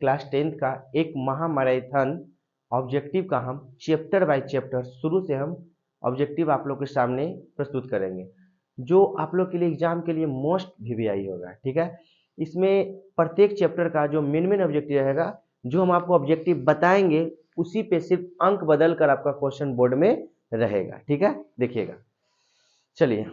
Class 10th का एक महामैराथन objective का हम चैप्टर बाय चैप्टर शुरू से हम ऑब्जेक्टिव आप लोग के सामने प्रस्तुत करेंगे, जो आप लोग के लिए एग्जाम के लिए मोस्ट वीवीआई होगा। ठीक है, इसमें प्रत्येक चैप्टर का जो मेन ऑब्जेक्टिव रहेगा, जो हम आपको ऑब्जेक्टिव बताएंगे उसी पे सिर्फ अंक बदल कर आपका क्वेश्चन बोर्ड में रहेगा। ठीक है, देखिएगा। चलिए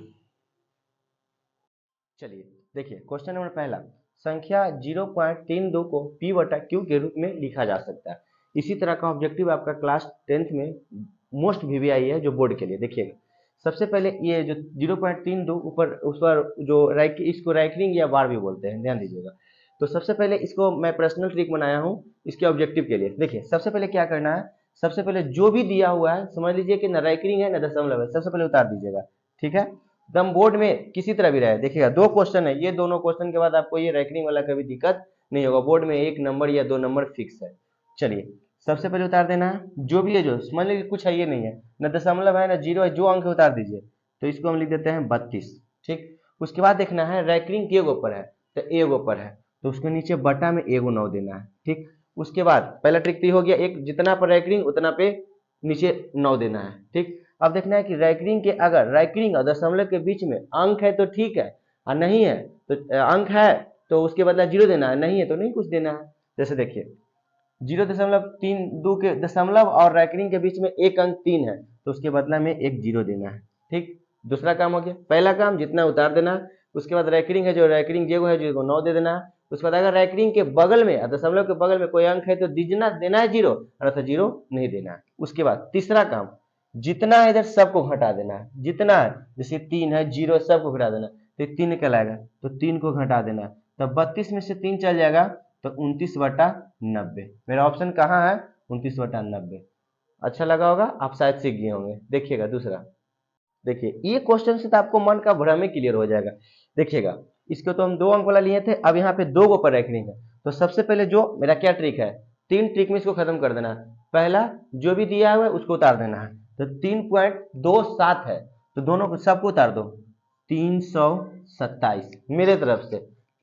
देखिए, क्वेश्चन नंबर पहला, संख्या 0.32 को p/q के रूप में लिखा जा सकता है। इसी तरह का ऑब्जेक्टिव आपका क्लास 10th में मोस्ट वीवीआई है जो बोर्ड के लिए। देखिएगा, सबसे पहले ये जो 0.32 ऊपर उस पर जो इसको रैंकिंग या बार भी बोलते हैं, ध्यान दीजिएगा। तो सबसे पहले इसको मैं पर्सनल ट्रिक बनाया हूँ इसके ऑब्जेक्टिव के लिए। देखिए, सबसे पहले क्या करना है, सबसे पहले जो भी दिया हुआ है, समझ लीजिए कि न रैंकिंग है न दशमलव है, सबसे पहले उतार दीजिएगा। ठीक है, दम बोर्ड में किसी तरह भी रहे। देखिएगा, 2 क्वेश्चन है, ये दोनों क्वेश्चन के बाद आपको ये रैंकिंग वाला कभी दिक्कत नहीं होगा, बोर्ड में 1 नंबर या 2 नंबर फिक्स है। चलिए, सबसे पहले उतार देना है जो भी है, जो मान लीजिए कुछ है ये नहीं है, न दशमलव है न जीरो है, जो अंक उतार दीजिए। तो इसको हम लिख देते हैं 32। ठीक, उसके बाद देखना है रैंकिंग के ऊपर है तो ए ऊपर है, तो उसके नीचे बटा में एगो 9 देना है। ठीक, उसके बाद पहला ट्रिक तो हो गया, एक जितना पर रैंकिंग उतना पे नीचे 9 देना है। ठीक, अब देखना है कि रैंकिंग के अगर रैंकिंग और दशमलव के बीच में अंक है तो ठीक है, और नहीं है तो अंक है तो उसके बदला 0 देना है, नहीं है तो नहीं कुछ देना है। जैसे देखिए, 0.32 के दशमलव और रैंकिंग के बीच में एक अंक 3 है, तो उसके बदला में एक 0 देना है। ठीक, दूसरा काम हो गया, पहला काम जितना उतार देना है, उसके बाद रैंकिंग है जो रैंकिंग जो है जो 9 दे देना है। उसके बाद अगर रैंकिंग के बगल में दशमलव के बगल में कोई अंक है तो देना है 0, और 0 नहीं देना है। उसके बाद तीसरा काम, जितना है इधर सबको घटा देना है, जितना है जैसे 3 है 0 सबको घटा देना, तो 3 कहलाएगा तो 3 को घटा देना है, तो 32 में से 3 चल जाएगा तो 29/90। मेरा ऑप्शन कहाँ है, 29/90। अच्छा लगा होगा, आप शायद सीख गए होंगे। देखिएगा दूसरा, देखिए ये क्वेश्चन से तो आपको मन का भ्रम ही क्लियर हो जाएगा। देखिएगा, इसको तो हम 2 अंक वाला लिए थे, अब यहाँ पे 2 को पर रैंकिंग है। तो सबसे पहले जो मेरा क्या ट्रिक है, 3 ट्रिक में इसको खत्म कर देना है। पहला, जो भी दिया हुआ है उसको उतार देना है, तो 3.27 है तो दोनों को सबको उतार दो, 327 मेरे तरफ से।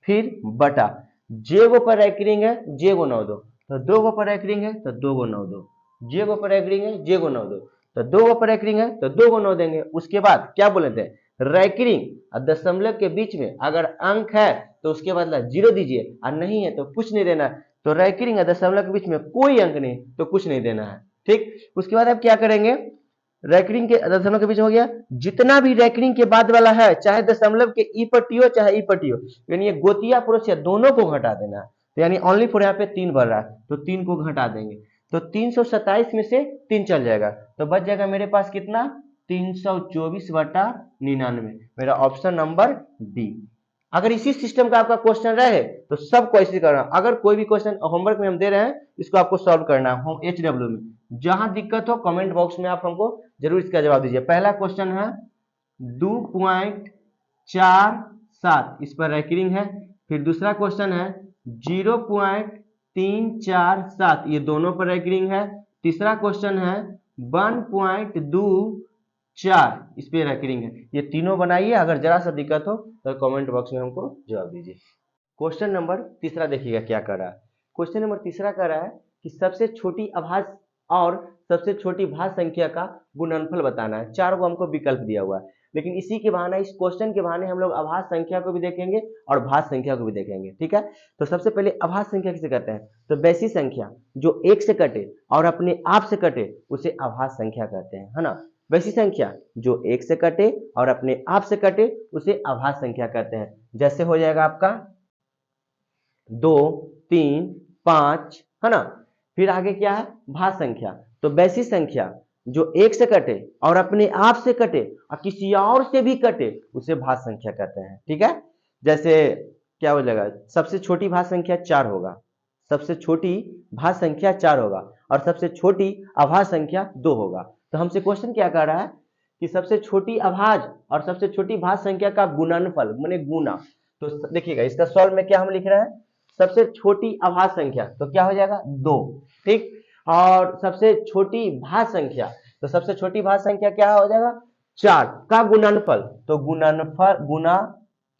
फिर बटा जे गो पर रैंकिंग है जे गो 9 दो, तो 2 गो पर रैंकिंग है तो 2 गो 9 दो, जे गो पर रैंकिंग है जे गो 9 दो, तो 2 गो पर रैंकिंग है तो 2 गो 9 देंगे। उसके बाद क्या बोले थे, रैंकिंग और दशमलव के बीच में अगर अंक है तो उसके बदला 0 दीजिए, और नहीं है तो कुछ नहीं देना है। तो रैंकिंग और दशमलव के बीच में कोई अंक नहीं तो कुछ नहीं देना है। ठीक, उसके बाद आप क्या करेंगे, रैंकिंग के दशमलव के बीच हो गया, जितना भी रैंकिंग के बाद वाला है चाहे दशमलव के ई पट्टी हो चाहे ई पट्टी हो, यानी ये गोतिया प्रोसेस दोनों को घटा देना है। तो यानी ओनली फॉर यहाँ पे 3 बढ़ रहा है तो 3 को घटा देंगे, तो 327 में से 3 चल जाएगा, तो बच जाएगा मेरे पास कितना, 324/99। मेरा ऑप्शन नंबर डी। अगर इसी सिस्टम का आपका क्वेश्चन रहे तो सबको ऐसे करना। अगर कोई भी क्वेश्चन होमवर्क में हम दे रहे हैं, इसको आपको सॉल्व करना है HW में। जहां दिक्कत हो कमेंट बॉक्स में आप हमको जरूर इसका जवाब दीजिए। पहला क्वेश्चन है 2.47, इस पर रैंकिंग है। फिर दूसरा क्वेश्चन है 0.347, ये दोनों पर रैंकिंग है। तीसरा क्वेश्चन है 1.24, इस पे रैंकिंग है। ये तीनों बनाइए, अगर जरा सा दिक्कत हो तो कमेंट बॉक्स में हमको जवाब दीजिए। क्वेश्चन नंबर तीसरा देखिएगा क्या कर रहा है। क्वेश्चन नंबर तीसरा कर रहा है कि सबसे छोटी अभाज्य और सबसे छोटी भाज्य संख्या का गुणनफल बताना है। 4 को हमको विकल्प दिया हुआ है, लेकिन इसी के बहाने, इस क्वेश्चन के बहाने हम लोग अभाज्य संख्या को भी देखेंगे और भाज्य संख्या को भी देखेंगे। ठीक है, तो सबसे पहले अभाज्य संख्या किसे कहते हैं, तो वैसी संख्या जो 1 से कटे और अपने आप से कटे उसे अभाज्य संख्या कहते हैं, है ना। वैसी संख्या जो 1 से कटे और अपने आप से कटे उसे अभाज्य संख्या कहते हैं। जैसे हो जाएगा आपका 2, 3, 5, है ना। फिर आगे क्या है, भाज्य संख्या, तो वैसी संख्या जो 1 से कटे और अपने आप से कटे और किसी और से भी कटे उसे भाज्य संख्या कहते हैं। ठीक है, जैसे क्या हो जाएगा, सबसे छोटी भाज्य संख्या 4 होगा, सबसे छोटी भाज्य संख्या 4 होगा, और सबसे छोटी अभाज्य संख्या 2 होगा। तो हमसे क्वेश्चन क्या कर रहा है कि सबसे छोटी अभाज्य और सबसे छोटी भाज्य संख्या का गुणनफल माने गुना। तो देखिएगा, इसका सॉल्व में क्या हम लिख रहे हैं, सबसे छोटी अभाज्य संख्या तो क्या हो जाएगा 2, ठीक, और सबसे छोटी भाज्य संख्या, तो सबसे छोटी भाज्य संख्या क्या हो जाएगा 4 का गुणनफल, तो गुणनफल गुना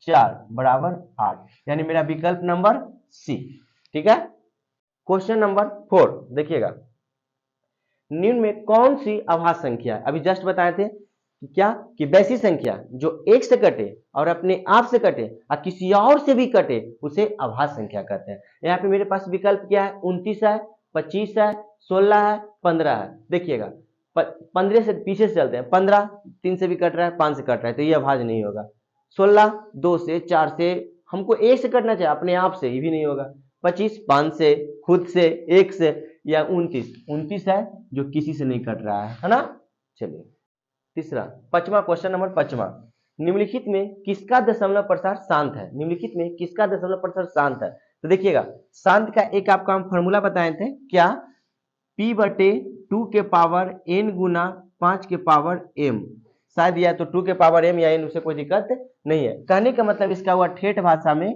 4 बराबर 8, यानी मेरा विकल्प नंबर सी। ठीक है, क्वेश्चन नंबर 4 देखिएगा, निम्न में कौन सी अभाज्य संख्या है? अभी जस्ट बताए थे कि क्या कि वैसी संख्या जो एक से कटे और अपने आप से कटे और किसी और से भी कटे उसे अभाज्य संख्या कहते हैं। यहाँ पे मेरे पास विकल्प क्या है, 29 है, 25 है, 16 है, 15 है। देखिएगा 15 से पीछे से चलते हैं, 15 3 से भी कट रहा है, 5 से कट रहा है, तो ये अभाज्य नहीं होगा। 16 2 से, 4 से, हमको एक से कटना चाहिए, अपने आप से, ये भी नहीं होगा। 25 5 से, खुद से, एक से, या 29 है जो किसी से नहीं कट रहा है ना। चलिए तीसरा, पांचवा क्वेश्चन नंबर 5वां, निम्नलिखित में किसका दशमलव प्रसार शांत है? निम्नलिखित में किसका दशमलव प्रसार शांत है? तो देखिएगा, शांत का एक आपका हम फॉर्मूला बताए थे, क्या, p/2 के पावर n गुना 5 के पावर m, शायद या तो 2 के पावर m या n, उसे कोई दिक्कत नहीं है। कहने का मतलब इसका हुआ ठेठ भाषा में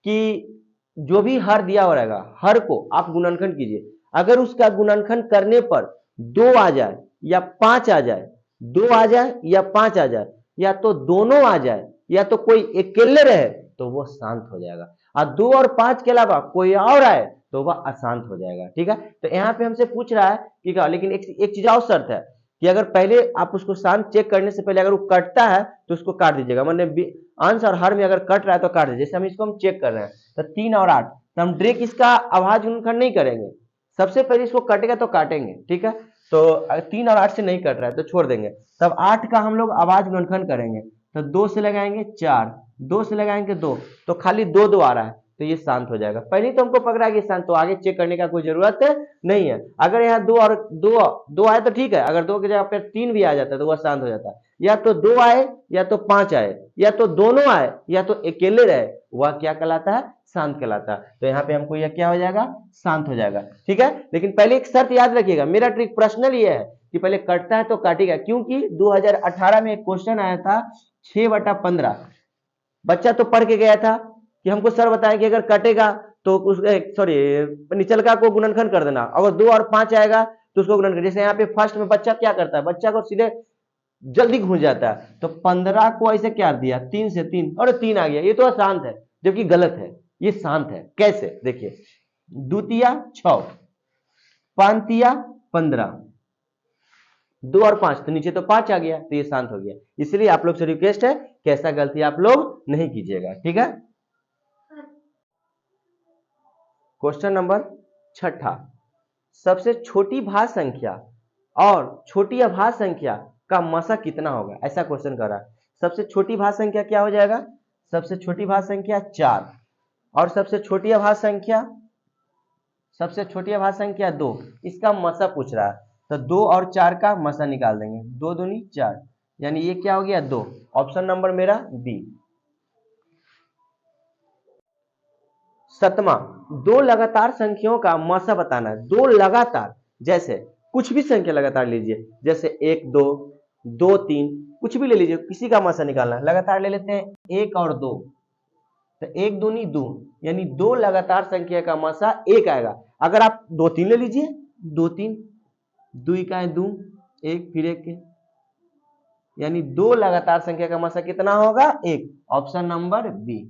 कि जो भी हर दिया हो रहेगा, हर को आप गुणनखंड कीजिए, अगर उसका गुणनखंड करने पर 2 आ जाए या 5 आ जाए, 2 आ जाए या 5 आ जाए, या तो दोनों आ जाए या तो कोई अकेले रहे, तो वो शांत हो जाएगा। और 2 और 5 के अलावा कोई और आए तो वह अशांत हो जाएगा। ठीक है, तो यहाँ पे हमसे पूछ रहा है कि क्या, लेकिन एक चीज और शर्त है कि अगर पहले आप उसको शांत चेक करने से पहले अगर वो कटता है तो उसको काट दीजिएगा, मतलब अंश और हर में अगर कट रहा है तो काट दीजिए। जैसे हम इसको चेक कर रहे हैं, तो 3 और 8, तो हम डायरेक्ट इसका अभाज्य गुणनखंड नहीं करेंगे, सबसे पहले इसको कटेगा तो काटेंगे। ठीक है, तो 3 और 8 से नहीं कट रहा है तो छोड़ देंगे, तब 8 का हम लोग अभाज्य गुणनखंड करेंगे। तो 2 से लगाएंगे 4, 2 से लगाएंगे 2, तो खाली 2 2 आ रहा है, तो ये शांत हो जाएगा। पहले तो हमको पकड़ा कि शांत, तो आगे चेक करने का कोई जरूरत नहीं है। अगर यहाँ 2 और 2 आए तो ठीक है, अगर 2 की जगह पे 3 भी आ जाता है तो वह शांत हो जाता है। या तो 2 आए या तो 5 आए या तो दोनों आए या तो अकेले रहे, वह क्या कहलाता है, शांत कहलाता है। तो यहाँ पे हमको यह क्या हो जाएगा, शांत हो जाएगा। ठीक है, लेकिन पहले एक शर्त याद रखिएगा, मेरा ट्रिक पर्सनल ये है कि पहले कटता है तो काटेगा, क्योंकि 2018 में एक क्वेश्चन आया था 6/15, बच्चा तो पढ़ के गया था कि हमको सर बताएं कि अगर कटेगा तो उस सॉरी निचलका को गुणनखंड कर देना, अगर 2 और 5 आएगा तो उसको गुणनखंड। जैसे यहाँ पे फर्स्ट में बच्चा क्या करता है, बच्चा को सीधे जल्दी घुस जाता है, तो 15 को ऐसे क्या दिया, 3 से 3, और 3 आ गया, ये तो शांत है, जबकि गलत है, ये शांत है। कैसे, देखिए, द्वितीया 6, पांतिया 15, 2 और 5, तो नीचे तो 5 आ गया, तो ये शांत हो गया। इसलिए आप लोग से रिक्वेस्ट है कि ऐसा गलती आप लोग नहीं कीजिएगा। ठीक है, क्वेश्चन नंबर 6, सबसे छोटी भाज्य संख्या और छोटी अभाज्य संख्या का मसा कितना होगा, ऐसा क्वेश्चन कर रहा है। सबसे छोटी भाज्य संख्या क्या हो जाएगा, सबसे छोटी भाज्य संख्या 4, और सबसे छोटी अभाज्य संख्या 2, इसका मसा पूछ रहा है, तो 2 और 4 का मसा निकाल देंगे, 2 दूनी 4, यानी ये क्या हो गया, 2। ऑप्शन नंबर मेरा बी। 7वां, दो लगातार संख्याओं का मसा बताना है। दो लगातार, जैसे कुछ भी संख्या लगातार लीजिए, जैसे 1 2 2 3, कुछ भी ले लीजिए, किसी का मसा निकालना है। लगातार ले लेते हैं 1 और 2, तो 1 दूनी 2, यानी दो लगातार संख्या का मसा 1 आएगा। अगर आप 2 3 ले लीजिए, 2 3, 2 इकाएं 2, 1 फिर 1 के, यानी दो लगातार संख्या का मसा कितना होगा, 1। Option number B.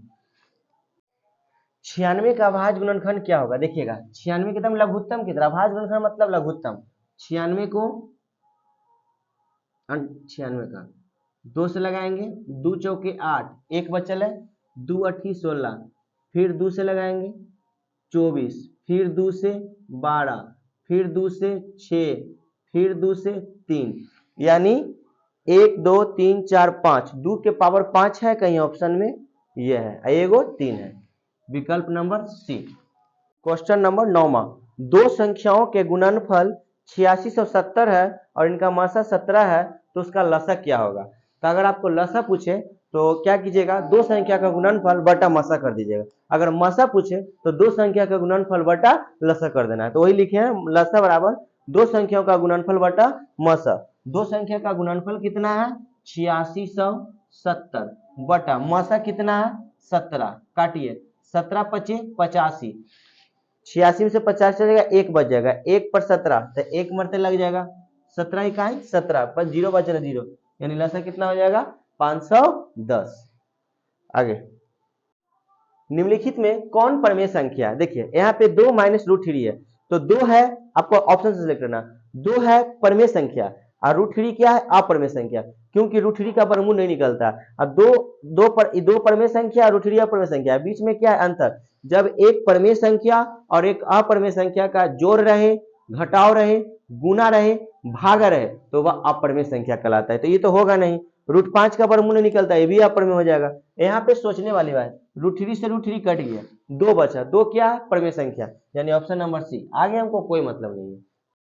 96 का अभाज्य गुणनखंड क्या होगा, देखिएगा 96 की एकदम लघुत्तम की तरह, अभाज्य गुणनखंड मतलब लघुत्तम। 96 को 96 का 2 से लगाएंगे, 2 चौके 8, 1 बचल है, 2 अठी 16, फिर 2 से लगाएंगे 24, फिर 2 से 12, फिर 2 से 6, फिर 2 से 3, यानी 1 2 3 4 5, 2 के पावर 5 है कहीं ऑप्शन में, यह है, एगो 3 है, विकल्प नंबर सी। क्वेश्चन नंबर 9वां, दो संख्याओं के गुणनफल 8670 है और इनका मसा 17 है, तो उसका लसा क्या होगा। तो अगर आपको लसा पूछे तो क्या कीजिएगा, दो संख्या का गुणनफल बटा मसा कर दीजिएगा। अगर मसा पूछे तो दो संख्या का गुणनफल बटा लसा कर देना है। तो वही लिखे हैं, लसा बराबर दो संख्याओं का गुणनफल बटा मसा। दो संख्या का गुणनफल कितना है, 8670 बटा मसा कितना है, 17, काटिए, 17 पचे 85, 86 में से 50 चलेगा, 1 बच जाएगा, 1 पर 17, तो 1 मरते लग जाएगा, 17 इकाई 17, पर 0 बच रहा 0, यानी लसा कितना हो जाएगा, 510। आगे निम्नलिखित में कौन परमेय संख्या है? देखिए यहाँ पे 2 माइनस रूट थ्री है, तो 2 है, आपको ऑप्शन से सिलेक्ट करना, 2 है परमेय संख्या और रूट थ्री क्या है? अपरमेय संख्या, क्योंकि रूट थ्री का वर्गमूल नहीं निकलता। अब दो परमेय संख्या, रूट थ्री अपरमेय संख्या, बीच में क्या है अंतर? जब एक परमेय संख्या और एक अपरमेय संख्या का जोड़ रहे, घटाव रहे, गुना रहे, भागा रहे, तो वह अपरमेय संख्या कहलाता है। तो ये तो होगा नहीं, रूट 5 का वर्गमूल निकलता है, ये भी अपरमेय हो जाएगा। यहाँ पे सोचने वाली बात, रूट थ्री से रूट थ्री कट गया, 2 बचा, 2 क्या है? परमेय संख्या, यानी ऑप्शन नंबर सी। आगे हमको कोई मतलब नहीं है।